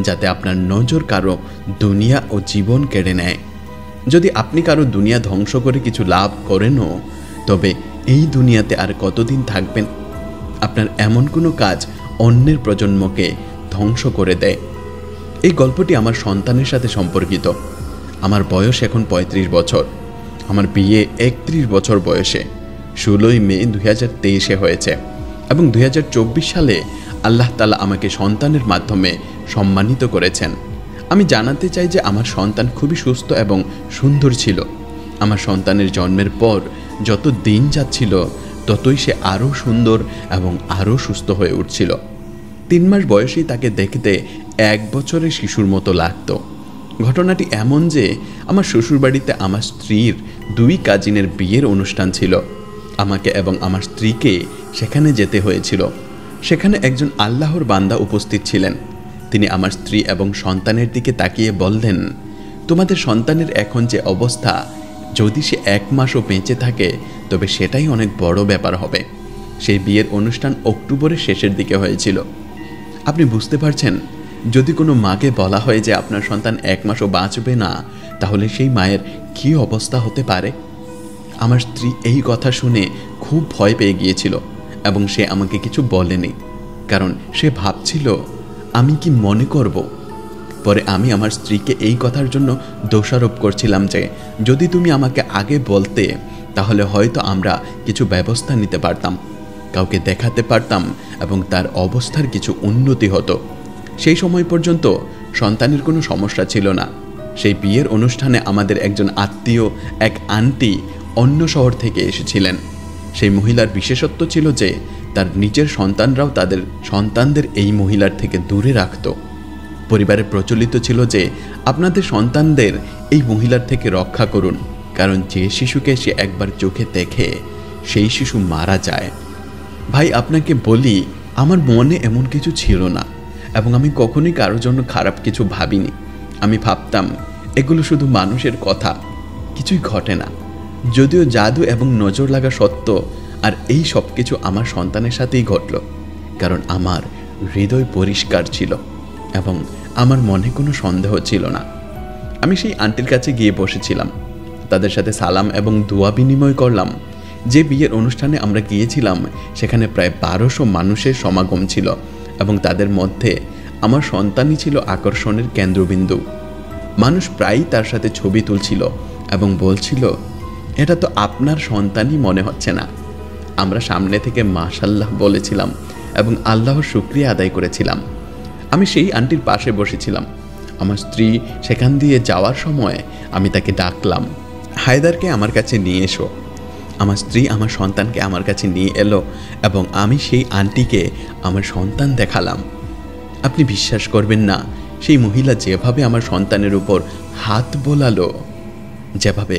যাতে আপনার নজর কারো দুনিয়া ও জীবন কেড়ে নেয়। যদি আপনি কারো দুনিয়া ধ্বংস করে কিছু লাভ করেনও, তবে এই দুনিয়াতে আর কতদিন থাকবেন? আপনার এমন কোনো কাজ অন্যের প্রজন্মকে ধ্বংস করে দেয়। এই গল্পটি আমার সন্তানের সাথে সম্পর্কিত। আমার বয়স এখন 35 বছর। আমার বিয়ে 31 বছর বয়সে 16ই মে 2023-এ হয়েছে এবং 2024 সালে আল্লাহ তাআলা আমাকে সন্তানের মাধ্যমে সম্মানিত করেছেন। আমি জানাতে চাই যে আমার সন্তান খুবই সুস্থ এবং সুন্দর ছিল। আমার সন্তানের জন্মের পর যত দিন যাচ্ছিল, ততই সে আরও সুন্দর এবং আরও সুস্থ হয়ে উঠছিল। 3 মাস বয়সেই তাকে দেখতে 1 বছরের শিশুর মতো লাগতো। ঘটনাটি এমন যে আমার শ্বশুরবাড়িতে আমার স্ত্রীর 2 কাজিনের বিয়ের অনুষ্ঠান ছিল। আমাকে এবং আমার স্ত্রীকে সেখানে যেতে হয়েছিল। সেখানে একজন আল্লাহর বান্দা উপস্থিত ছিলেন। তিনি আমার স্ত্রী এবং সন্তানের দিকে তাকিয়ে বললেন, তোমাদের সন্তানের এখন যে অবস্থা, যদি সে 1 মাসও বেঁচে থাকে তবে সেটাই অনেক বড় ব্যাপার হবে। সেই বিয়ের অনুষ্ঠান অক্টোবরের শেষের দিকে হয়েছিল। আপনি বুঝতে পারছেন, যদি কোনো মাকে বলা হয় যে আপনার সন্তান 1 মাসও বাঁচবে না, তাহলে সেই মায়ের কী অবস্থা হতে পারে? আমার স্ত্রী এই কথা শুনে খুব ভয় পেয়ে গিয়েছিল এবং সে আমাকে কিছু বলেনি, কারণ সে ভাবছিল আমি কি মনে করব। পরে আমি আমার স্ত্রীকে এই কথার জন্য দোষারোপ করছিলাম যে যদি তুমি আমাকে আগে বলতে, তাহলে হয়তো আমরা কিছু ব্যবস্থা নিতে পারতাম, কাউকে দেখাতে পারতাম এবং তার অবস্থার কিছু উন্নতি হতো। সেই সময় পর্যন্ত সন্তানের কোনো সমস্যা ছিল না। সেই বিয়ের অনুষ্ঠানে আমাদের একজন আত্মীয়, এক আন্টি অন্য শহর থেকে এসেছিলেন। সেই মহিলার বিশেষত্ব ছিল যে তার নিজের সন্তানরাও তাদের সন্তানদের এই মহিলার থেকে দূরে রাখত। পরিবারে প্রচলিত ছিল যে আপনাদের সন্তানদের এই মহিলার থেকে রক্ষা করুন, কারণ যে শিশুকে সে একবার চোখে দেখে সেই শিশু মারা যায়। ভাই, আপনাকে বলি, আমার মনে এমন কিছু ছিল না এবং আমি কখনোই কারোর জন্য খারাপ কিছু ভাবিনি। আমি ভাবতাম এগুলো শুধু মানুষের কথা, কিছুই ঘটে না। যদিও জাদু এবং নজর লাগা সত্য আর এই সব কিছু আমার সন্তানের সাথেই ঘটল, কারণ আমার হৃদয় পরিষ্কার ছিল এবং আমার মনে কোনো সন্দেহ ছিল না। আমি সেই আন্টির কাছে গিয়ে বসেছিলাম, তাদের সাথে সালাম এবং দোয়া বিনিময় করলাম। যে বিয়ের অনুষ্ঠানে আমরা গিয়েছিলাম সেখানে প্রায় 1200 মানুষের সমাগম ছিল এবং তাদের মধ্যে আমার সন্তানই ছিল আকর্ষণের কেন্দ্রবিন্দু। মানুষ প্রায়ই তার সাথে ছবি তুলছিল এবং বলছিল, এটা তো আপনার সন্তানই মনে হচ্ছে না। আমরা সামনে থেকে মাশাল্লাহ বলেছিলাম এবং আল্লাহর শুকরিয়া আদায় করেছিলাম। আমি সেই আন্টির পাশে বসেছিলাম। আমার স্ত্রী সেখান দিয়ে যাওয়ার সময় আমি তাকে ডাকলাম, হায়দারকে আমার কাছে নিয়ে এসো। আমার স্ত্রী আমার সন্তানকে আমার কাছে নিয়ে এলো এবং আমি সেই আন্টিকে আমার সন্তান দেখালাম। আপনি বিশ্বাস করবেন না, সেই মহিলা যেভাবে আমার সন্তানের উপর হাত বোলালো, যেভাবে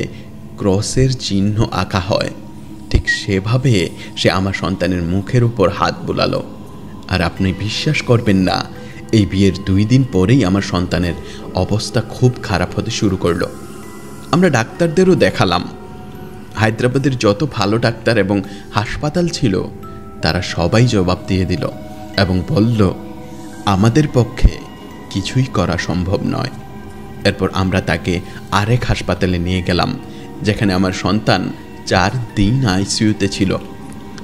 ক্রসের চিহ্ন আঁকা হয় ঠিক সেভাবে সে আমার সন্তানের মুখের উপর হাত বোলালো। আর আপনি বিশ্বাস করবেন না, এই বিয়ের 2 দিন পরেই আমার সন্তানের অবস্থা খুব খারাপ হতে শুরু করলো। আমরা ডাক্তারদেরও দেখালাম। হায়দ্রাবাদের যত ভালো ডাক্তার এবং হাসপাতাল ছিল তারা সবাই জবাব দিয়ে দিল এবং বলল, আমাদের পক্ষে কিছুই করা সম্ভব নয়। এরপর আমরা তাকে আরেক হাসপাতালে নিয়ে গেলাম, যেখানে আমার সন্তান 4 দিন আইসিইউতে ছিল।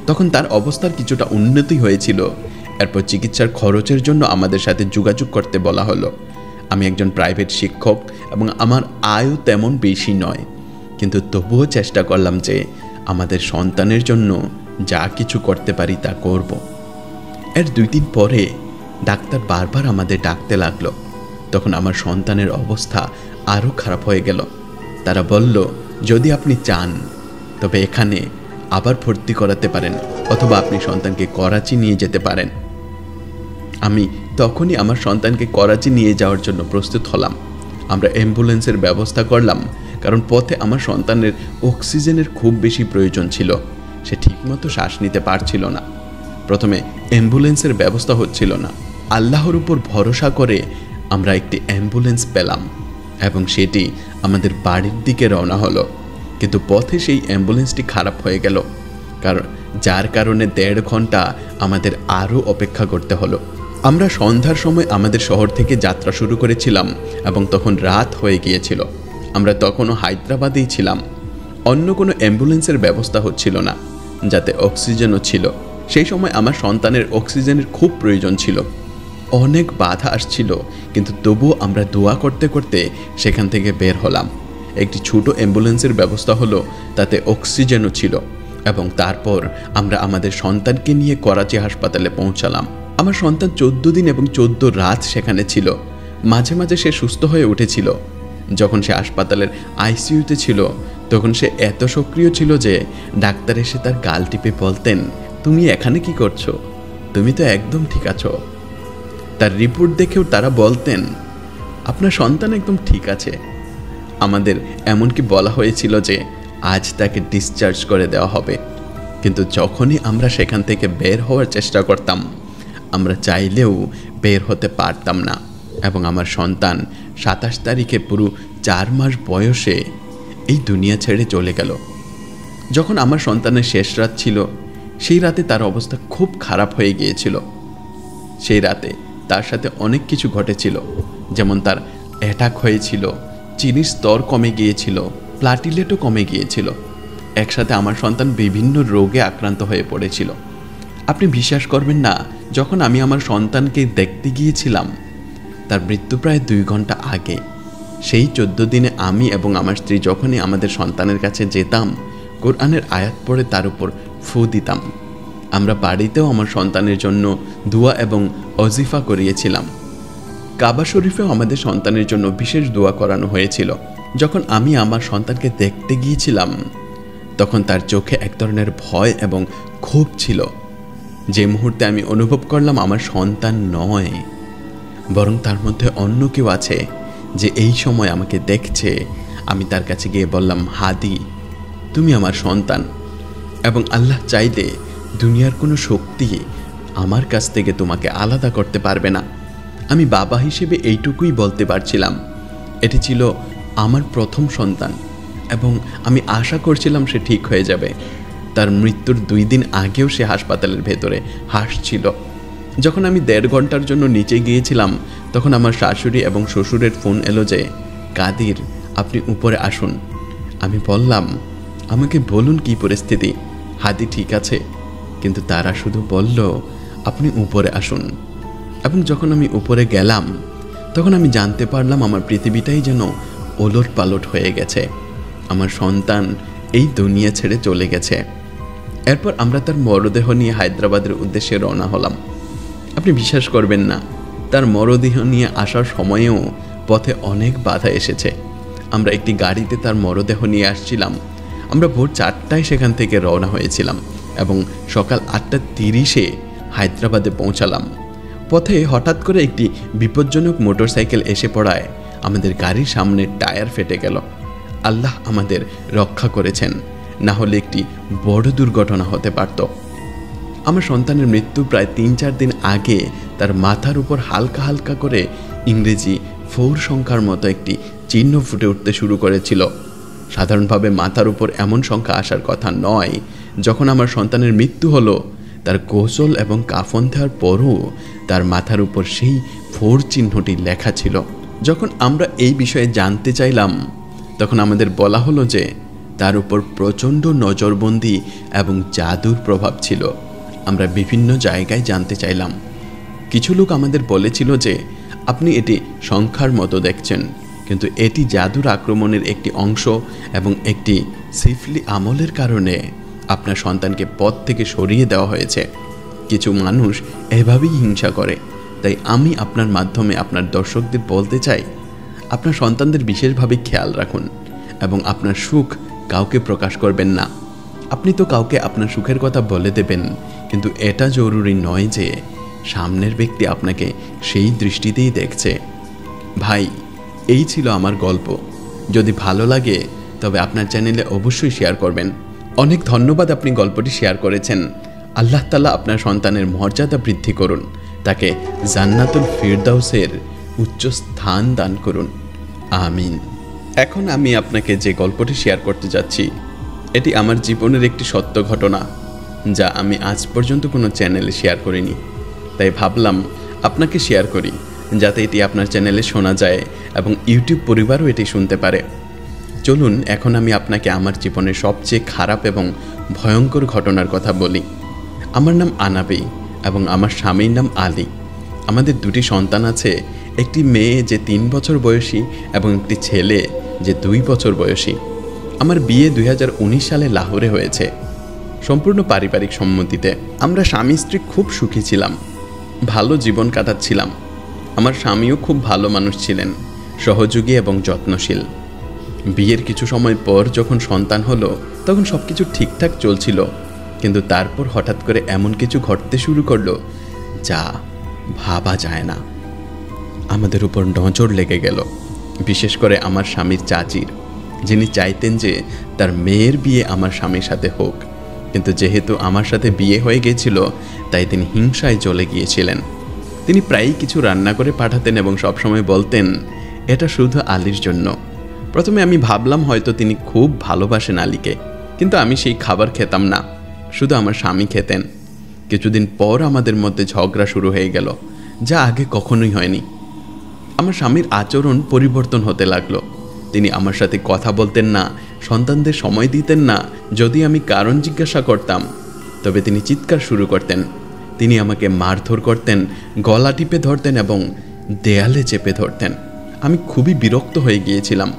তখন তার অবস্থার কিছুটা উন্নতি হয়েছিল। এরপর চিকিৎসার খরচের জন্য আমাদের সাথে যোগাযোগ করতে বলা হলো। আমি একজন প্রাইভেট শিক্ষক এবং আমার আয়ও তেমন বেশি নয়, কিন্তু তবুও চেষ্টা করলাম যে আমাদের সন্তানের জন্য যা কিছু করতে পারি তা করব। এর 2 দিন পরে ডাক্তার বারবার আমাদের ডাকতে লাগলো। তখন আমার সন্তানের অবস্থা আরও খারাপ হয়ে গেল। তারা বলল, যদি আপনি চান তবে এখানে আবার ভর্তি করাতে পারেন অথবা আপনি সন্তানকে করাচি নিয়ে যেতে পারেন। আমি তখনই আমার সন্তানকে করাচি নিয়ে যাওয়ার জন্য প্রস্তুত হলাম। আমরা অ্যাম্বুলেন্সের ব্যবস্থা করলাম, কারণ পথে আমার সন্তানের অক্সিজেনের খুব বেশি প্রয়োজন ছিল। সে ঠিকমতো শ্বাস নিতে পারছিল না। প্রথমে অ্যাম্বুলেন্সের ব্যবস্থা হচ্ছিল না। আল্লাহর উপর ভরসা করে আমরা একটি অ্যাম্বুলেন্স পেলাম এবং সেটি আমাদের বাড়ির দিকে রওনা হলো। কিন্তু পথে সেই অ্যাম্বুলেন্সটি খারাপ হয়ে গেল, যার কারণে 1.5 ঘন্টা আমাদের আরও অপেক্ষা করতে হলো। আমরা সন্ধ্যার সময় আমাদের শহর থেকে যাত্রা শুরু করেছিলাম এবং তখন রাত হয়ে গিয়েছিল। আমরা তখনও হায়দ্রাবাদেই ছিলাম। অন্য কোনো অ্যাম্বুলেন্সের ব্যবস্থা হচ্ছিল না, যাতে অক্সিজেনও ছিল। সেই সময় আমার সন্তানের অক্সিজেনের খুব প্রয়োজন ছিল। অনেক বাধা আসছিল, কিন্তু তবুও আমরা দোয়া করতে করতে সেখান থেকে বের হলাম। একটি ছোট অ্যাম্বুলেন্সের ব্যবস্থা হলো, তাতে অক্সিজেনও ছিল এবং তারপর আমরা আমাদের সন্তানকে নিয়ে করাচি হাসপাতালে পৌঁছালাম। আমার সন্তান 14 দিন এবং 14 রাত সেখানে ছিল। মাঝে মাঝে সে সুস্থ হয়ে উঠেছিল। যখন সে হাসপাতালের আইসিইউতে ছিল তখন সে এত সক্রিয় ছিল যে ডাক্তার এসে তার গাল টিপে বলতেন, তুমি এখানে কি করছো? তুমি তো একদম ঠিক আছো। তার রিপোর্ট দেখেও তারা বলতেন, আপনার সন্তান একদম ঠিক আছে। আমাদের এমনকি বলা হয়েছিল যে আজ তাকে ডিসচার্জ করে দেওয়া হবে। কিন্তু যখনই আমরা সেখান থেকে বের হওয়ার চেষ্টা করতাম, আমরা চাইলেও বের হতে পারতাম না এবং আমার সন্তান 27 তারিখে পুরো 4 মাস বয়সে এই দুনিয়া ছেড়ে চলে গেল। যখন আমার সন্তানের শেষ রাত ছিল, সেই রাতে তার অবস্থা খুব খারাপ হয়ে গিয়েছিল। সেই রাতে তার সাথে অনেক কিছু ঘটেছিল, যেমন তার অ্যাটাক হয়েছিল, চিনির স্তর কমে গিয়েছিল, প্লাটিলেটও কমে গিয়েছিল। একসাথে আমার সন্তান বিভিন্ন রোগে আক্রান্ত হয়ে পড়েছিল। আপনি বিশ্বাস করবেন না, যখন আমি আমার সন্তানকে দেখতে গিয়েছিলাম তার মৃত্যু প্রায় 2 ঘন্টা আগে। সেই 14 দিনে আমি এবং আমার স্ত্রী যখনই আমাদের সন্তানের কাছে যেতাম, কোরআনের আয়াত পড়ে তার উপর ফু দিতাম। আমরা বাড়িতেও আমার সন্তানের জন্য দোয়া এবং ওজিফা করিয়েছিলাম। কাবা শরীফেও আমাদের সন্তানের জন্য বিশেষ দোয়া করানো হয়েছিল। যখন আমি আমার সন্তানকে দেখতে গিয়েছিলাম তখন তার চোখে এক ধরনের ভয় এবং ক্ষোভ ছিল। যে মুহূর্তে আমি অনুভব করলাম আমার সন্তান নয়, বরং তার মধ্যে অন্য কেউ আছে যে এই সময় আমাকে দেখছে, আমি তার কাছে গিয়ে বললাম, হাদি, তুমি আমার সন্তান এবং আল্লাহ চাইলে দুনিয়ার কোনো শক্তি আমার কাছ থেকে তোমাকে আলাদা করতে পারবে না। আমি বাবা হিসেবে এইটুকুই বলতে পারছিলাম। এটি ছিল আমার প্রথম সন্তান এবং আমি আশা করছিলাম সে ঠিক হয়ে যাবে। তার মৃত্যুর 2 দিন আগেও সে হাসপাতালের ভেতরে হাসছিল। যখন আমি 1.5 ঘন্টার জন্য নিচে গিয়েছিলাম তখন আমার শাশুড়ি এবং শ্বশুরের ফোন এলো যে, কাদির আপনি উপরে আসুন। আমি বললাম, আমাকে বলুন কি পরিস্থিতি, হাদি ঠিক আছে? কিন্তু তারা শুধু বলল, আপনি উপরে আসুন। এবং যখন আমি উপরে গেলাম তখন আমি জানতে পারলাম আমার পৃথিবীটাই যেন ওলট পালট হয়ে গেছে। আমার সন্তান এই দুনিয়া ছেড়ে চলে গেছে। এরপর আমরা তার মরদেহ নিয়ে হায়দ্রাবাদের উদ্দেশ্যে রওনা হলাম। আপনি বিশ্বাস করবেন না, তার মরদেহ নিয়ে আসার সময়েও পথে অনেক বাধা এসেছে। আমরা একটি গাড়িতে তার মরদেহ নিয়ে আসছিলাম। আমরা ভোর 4টায় সেখান থেকে রওনা হয়েছিলাম এবং সকাল 8:30-এ হায়দ্রাবাদে পৌঁছালাম। পথে হঠাৎ করে একটি বিপজ্জনক মোটরসাইকেল এসে পড়ায় আমাদের গাড়ির সামনের টায়ার ফেটে গেল। আল্লাহ আমাদের রক্ষা করেছেন, না হলে একটি বড় দুর্ঘটনা হতে পারত। আমার সন্তানের মৃত্যু প্রায় 3-4 দিন আগে তার মাথার উপর হালকা হালকা করে ইংরেজি 4 সংখ্যার মতো একটি চিহ্ন ফুটে উঠতে শুরু করেছিল। সাধারণভাবে মাথার উপর এমন সংখ্যা আসার কথা নয়। যখন আমার সন্তানের মৃত্যু হলো, তার গোসল এবং কাফন দেওয়ার পরও তার মাথার উপর সেই 4 চিহ্নটি লেখা ছিল। যখন আমরা এই বিষয়ে জানতে চাইলাম তখন আমাদের বলা হলো যে তার উপর প্রচণ্ড নজরবন্দি এবং জাদুর প্রভাব ছিল। আমরা বিভিন্ন জায়গায় জানতে চাইলাম। কিছু লোক আমাদের বলেছিল যে আপনি এটি সংখ্যার মতো দেখছেন, কিন্তু এটি জাদুর আক্রমণের একটি অংশ এবং একটি সিফলি আমলের কারণে আপনার সন্তানকে পথ থেকে সরিয়ে দেওয়া হয়েছে। কিছু মানুষ এভাবেই হিংসা করে। তাই আমি আপনার মাধ্যমে আপনার দর্শকদের বলতে চাই, আপনার সন্তানদের বিশেষভাবে খেয়াল রাখুন এবং আপনার সুখ কাউকে প্রকাশ করবেন না। আপনি তো কাউকে আপনার সুখের কথা বলে দেবেন, কিন্তু এটা জরুরি নয় যে সামনের ব্যক্তি আপনাকে সেই দৃষ্টিতেই দেখছে। ভাই, এই ছিল আমার গল্প। যদি ভালো লাগে তবে আপনার চ্যানেলে অবশ্যই শেয়ার করবেন। অনেক ধন্যবাদ, আপনি গল্পটি শেয়ার করেছেন। আল্লাহ তাআলা আপনার সন্তানের মর্যাদা বৃদ্ধি করুন, তাকে জান্নাতুল ফিরদাউসের উচ্চ স্থান দান করুন, আমিন। এখন আমি আপনাকে যে গল্পটি শেয়ার করতে যাচ্ছি এটি আমার জীবনের একটি সত্য ঘটনা, যা আমি আজ পর্যন্ত কোনো চ্যানেলে শেয়ার করিনি। তাই ভাবলাম আপনাকে শেয়ার করি, যাতে এটি আপনার চ্যানেলে শোনা যায় এবং ইউটিউব পরিবারও এটি শুনতে পারে। চলুন এখন আমি আপনাকে আমার জীবনের সবচেয়ে খারাপ এবং ভয়ঙ্কর ঘটনার কথা বলি। আমার নাম আনাবি এবং আমার স্বামীর নাম আলী। আমাদের 2টি সন্তান আছে, একটি মেয়ে যে 3 বছর বয়সী এবং একটি ছেলে যে 2 বছর বয়সী। আমার বিয়ে 2019 সালে লাহোরে হয়েছে, সম্পূর্ণ পারিবারিক সম্মতিতে। আমরা স্বামী স্ত্রী খুব সুখী ছিলাম, ভালো জীবন কাটাচ্ছিলাম। আমার স্বামীও খুব ভালো মানুষ ছিলেন, সহযোগী এবং যত্নশীল। বিয়ের কিছু সময় পর যখন সন্তান হলো তখন সব কিছু ঠিকঠাক চলছিল, কিন্তু তারপর হঠাৎ করে এমন কিছু ঘটতে শুরু করলো যা ভাবা যায় না। আমাদের উপর নজর লেগে গেল, বিশেষ করে আমার স্বামীর চাচির, যিনি চাইতেন যে তার মেয়ের বিয়ে আমার স্বামীর সাথে হোক, কিন্তু যেহেতু আমার সাথে বিয়ে হয়ে গিয়েছিল তাই তিনি হিংসায় চলে গিয়েছিলেন। তিনি প্রায়ই কিছু রান্না করে পাঠাতেন এবং সবসময় বলতেন, এটা শুধু আলীর জন্য। প্রথমে আমি ভাবলাম হয়তো তিনি খুব ভালোবাসেন আলীকে, কিন্তু আমি সেই খাবার খেতাম না, শুধু আমার স্বামী খেতেন। কিছুদিন পর আমাদের মধ্যে ঝগড়া শুরু হয়ে গেল, যা আগে কখনোই হয়নি। আমার স্বামীর আচরণ পরিবর্তন হতে লাগলো। তিনি আমার সাথে কথা বলতেন না, সন্তানদের সময় দিতেন না। যদি আমি কারণ জিজ্ঞাসা করতাম তবে তিনি চিৎকার শুরু করতেন। তিনি আমাকে মারধর করতেন, গলা টিপে ধরতেন এবং দেয়ালে চেপে ধরতেন। আমি খুবই বিরক্ত হয়ে গিয়েছিলাম।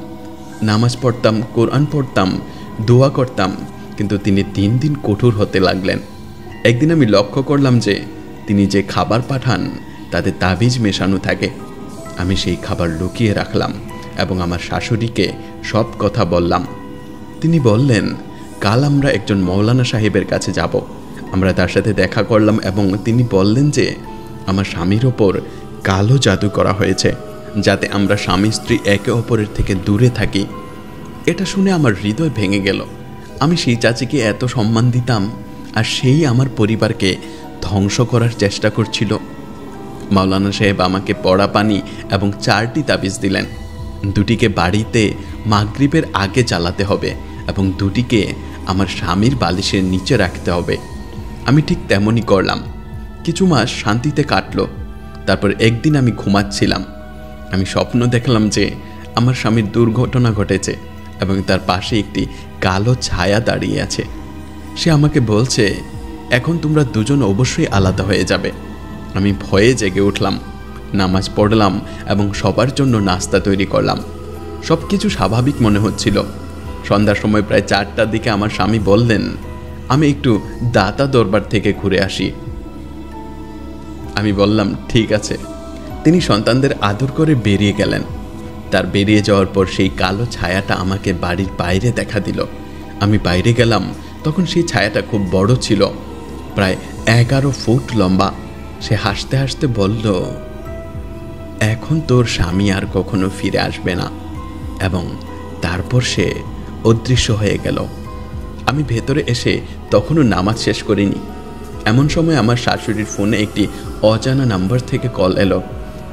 নামাজ পড়তাম, কোরআন পড়তাম, দোয়া করতাম, কিন্তু তিনি দিন দিন কঠোর হতে লাগলেন। একদিন আমি লক্ষ্য করলাম যে তিনি যে খাবার পাঠান তাতে তাবিজ মেশানো থাকে। আমি সেই খাবার লুকিয়ে রাখলাম এবং আমার শাশুড়িকে সব কথা বললাম। তিনি বললেন, কাল আমরা একজন মৌলানা সাহেবের কাছে যাব। আমরা তার সাথে দেখা করলাম এবং তিনি বললেন যে আমার স্বামীর ওপর কালো জাদু করা হয়েছে, যাতে আমরা স্বামী স্ত্রী একে অপরের থেকে দূরে থাকি। এটা শুনে আমার হৃদয় ভেঙে গেল। আমি সেই চাচিকে এত সম্মান দিতাম, আর সেই আমার পরিবারকে ধ্বংস করার চেষ্টা করছিল। মাওলানা সাহেব আমাকে পড়া পানি এবং 4টি তাবিজ দিলেন। 2টিকে বাড়িতে মাগরিবের আগে চালাতে হবে এবং 2টিকে আমার স্বামীর বালিশের নিচে রাখতে হবে। আমি ঠিক তেমনই করলাম। কিছু মাস শান্তিতে কাটলো। তারপর একদিন আমি ঘুমাচ্ছিলাম। আমি স্বপ্ন দেখলাম যে আমার স্বামীর দুর্ঘটনা ঘটেছে এবং তার পাশে একটি কালো ছায়া দাঁড়িয়ে আছে। সে আমাকে বলছে, এখন তোমরা দুজন অবশ্যই আলাদা হয়ে যাবে। আমি ভয়ে জেগে উঠলাম, নামাজ পড়লাম এবং সবার জন্য নাস্তা তৈরি করলাম। সব কিছু স্বাভাবিক মনে হচ্ছিল। সন্ধ্যার সময় প্রায় 4টার দিকে আমার স্বামী বললেন, আমি একটু দাতা দরবার থেকে ঘুরে আসি। আমি বললাম, ঠিক আছে। তিনি সন্তানদের আদর করে বেরিয়ে গেলেন। তার বেরিয়ে যাওয়ার পর সেই কালো ছায়াটা আমাকে বাড়ির বাইরে দেখা দিল। আমি বাইরে গেলাম, তখন সেই ছায়াটা খুব বড় ছিল, প্রায় 11 ফুট লম্বা। সে হাসতে হাসতে বলল, এখন তোর স্বামী আর কখনো ফিরে আসবে না। এবং তারপর সে অদৃশ্য হয়ে গেল। আমি ভেতরে এসে তখনও নামাজ শেষ করিনি। এমন সময় আমার শাশুড়ির ফোনে একটি অজানা নাম্বার থেকে কল এলো।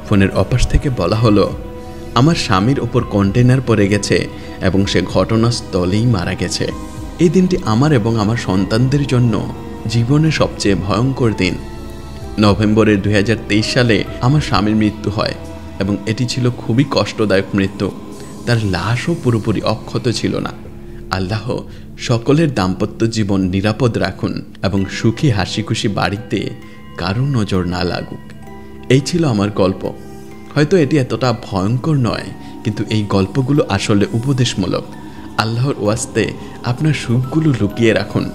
ফোনের অপাশ থেকে বলা হলো, আমার স্বামীর ওপর কন্টেনার পড়ে গেছে এবং সে ঘটনাস্থলেই মারা গেছে। এই দিনটি আমার এবং আমার সন্তানদের জন্য জীবনের সবচেয়ে ভয়ঙ্কর দিন। নভেম্বরের 2023 সালে আমার স্বামীর মৃত্যু হয় এবং এটি ছিল খুবই কষ্টদায়ক মৃত্যু। তার লাশও পুরোপুরি অক্ষত ছিল না। আল্লাহ সকলের দাম্পত্য জীবন নিরাপদ রাখুন এবং সুখী হাসি খুশি বাড়িতে কারো নজর না লাগুক। এই ছিল আমার গল্প। হয়তো এটি এতটা ভয়ঙ্কর নয়, কিন্তু এই গল্পগুলো আসলে উপদেশমূলক। আল্লাহর ওয়াস্তে আপনার সুখগুলো লুকিয়ে রাখুন।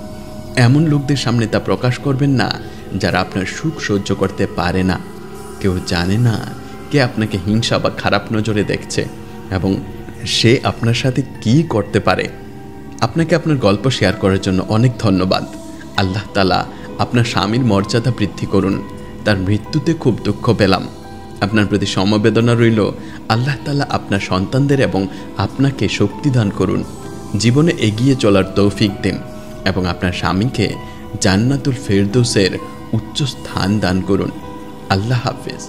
এমন লোকদের সামনে তা প্রকাশ করবেন না যারা আপনার সুখ সহ্য করতে পারে না। কেউ জানে না কে আপনাকে হিংসা বা খারাপ নজরে দেখছে এবং সে আপনার সাথে কি করতে পারে। আপনাকে আপনার গল্প শেয়ার করার জন্য অনেক ধন্যবাদ। আল্লাহ তাআলা আপনার স্বামীর মর্যাদা বৃদ্ধি করুন। তার মৃত্যুতে খুব দুঃখ পেলাম। আপনার প্রতি সমবেদনা রইল। আল্লাহ তাআলা আপনার সন্তানদের এবং আপনাকে শক্তি দান করুন, জীবনে এগিয়ে চলার তৌফিক দিন এবং আপনার স্বামীকে জান্নাতুল ফেরদৌসের উচ্চ স্থান দান করুন। আল্লাহ হাফেজ।